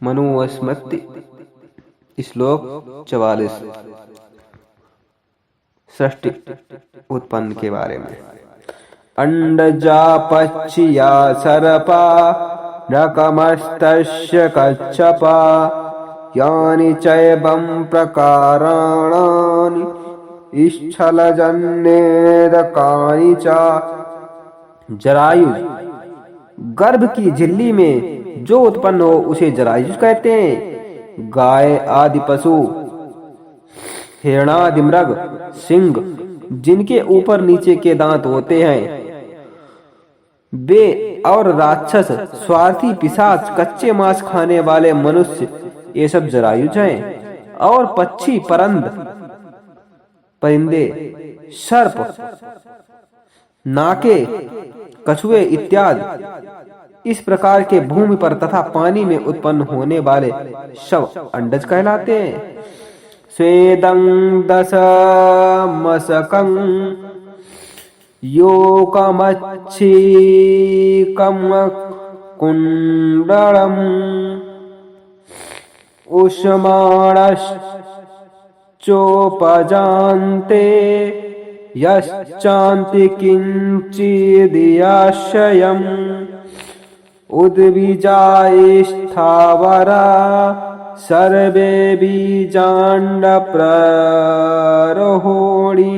मनुस्मृति श्लोक 44। सृष्टि उत्पन्न के बारे में। अंडजा पक्षिया सर्पा नकमस्तस्य कच्छपा यानि चैवं प्रकाराणि स्थलजन्येदकानि च। जरायुज गर्भ की झिल्ली में जो उत्पन्न हो उसे जरायुज कहते हैं। गाय आदि पशु, हिरणादि मृग, सिंह जिनके ऊपर नीचे के दांत होते हैं, वे और राक्षस, स्वार्थी, पिशाच, कच्चे मांस खाने वाले मनुष्य, ये सब जरायुज हैं। और पक्षी, परिंदे, सर्प, नाके, कछुए इत्यादि इस प्रकार के भूमि पर तथा पानी में उत्पन्न होने वाले सब अंडज कहलाते हैं। स्वेदं दशमसकं योकमच्छीकं कुण्डलम् उष्माणश्चोपजान्ते यश्चान्ति किञ्चिदियाश्रयम् उद्भिजायस्थावरा सर्वे बीजाण्डप्ररोहोणि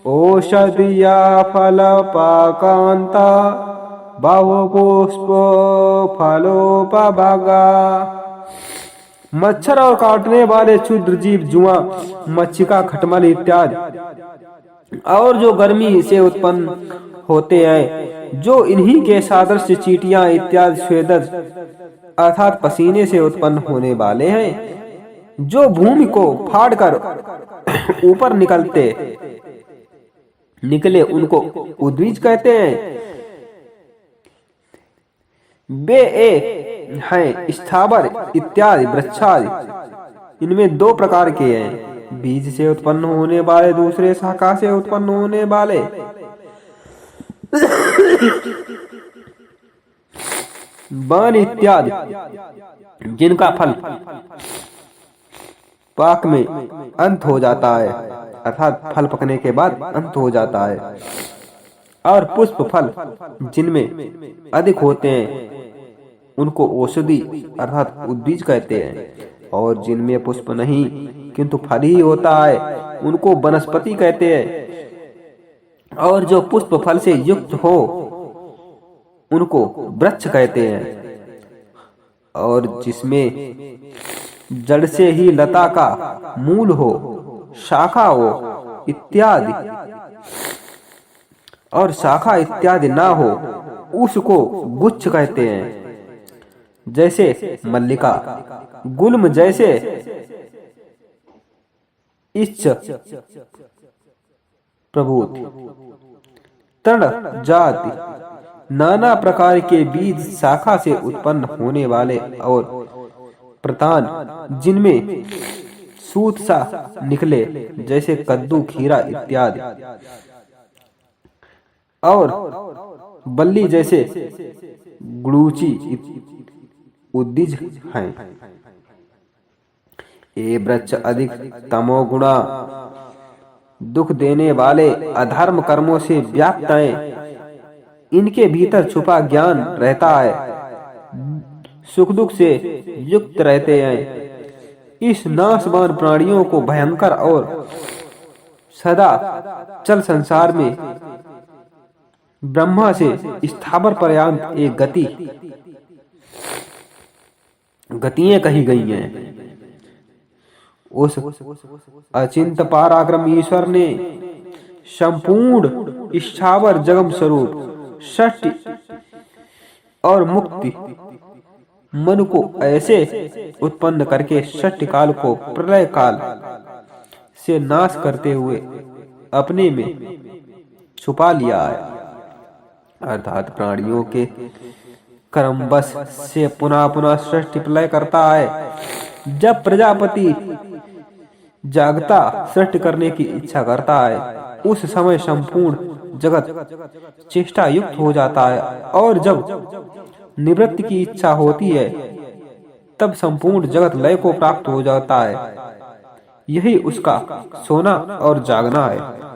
ओषधिया फलपाकान्ता बहुपुष्पफलोपभोगा। मच्छर और काटने वाले क्षुद्र जीव, जुआ, मच्छिका, खटमल इत्यादि, और जो गर्मी से उत्पन्न होते हैं, जो इन्हीं के सादृश्य चींटियां इत्यादि स्वेदज अर्थात पसीने से उत्पन्न होने वाले हैं, जो भूमि को फाड़कर ऊपर निकले उनको उद्भिज कहते हैं। वे हैं स्थावर इत्यादि वृक्षादि। इनमें दो प्रकार के हैं, बीज से उत्पन्न होने वाले, दूसरे शाखा से उत्पन्न होने वाले। वन इत्यादि जिनका फल पाक में अंत हो जाता है, अर्थात फल पकने के बाद अंत हो जाता है। और पुष्प फल जिनमें अधिक होते हैं उनको औषधि अर्थात उद्भिज कहते हैं। और जिनमें पुष्प नहीं किंतु फल ही होता है उनको वनस्पति कहते हैं। और जो पुष्प फल से युक्त हो उनको वृक्ष कहते हैं। और जिसमें जड़ से ही लता का मूल हो, शाखा हो इत्यादि, और शाखा इत्यादि ना हो उसको गुच्छ कहते हैं। जैसे मल्लिका, गुल्म जैसे इच्छ, प्रभूत, तृण जाति, नाना प्रकार के बीज शाखा से उत्पन्न होने वाले, और प्रतान जिनमें सूत सा निकले, जैसे कद्दू, खीरा इत्यादि, और बल्ली जैसे गुड़ूची उद्भिज हैं। ये वृक्ष अधिक तमोगुणा, दुख देने वाले अधर्म कर्मों से व्याप्त हैं। इनके भीतर छुपा ज्ञान रहता है, सुख दुख से युक्त रहते हैं। इस नाशवान प्राणियों को भयंकर और सदा चल संसार में ब्रह्मा से स्थावर पर्यंत एक गतियां कही गई हैं। उस अचिंत पराक्रम ईश्वर ने संपूर्ण स्थावर जगम स्वरूप षष्टि और मुक्ति मन को ऐसे उत्पन्न करके षष्टि काल को प्रलय काल से नाश करते हुए अपने में छुपा लिया है। अर्थात प्राणियों के कर्मवश से पुनः पुनः सृष्टि प्रलय करता है। जब प्रजापति जागता सृष्टि करने की इच्छा करता है, उस समय संपूर्ण जगत चेष्टा युक्त हो जाता है, और जब निवृत्ति की इच्छा होती है तब संपूर्ण जगत लय को प्राप्त हो जाता है। यही उसका सोना और जागना है।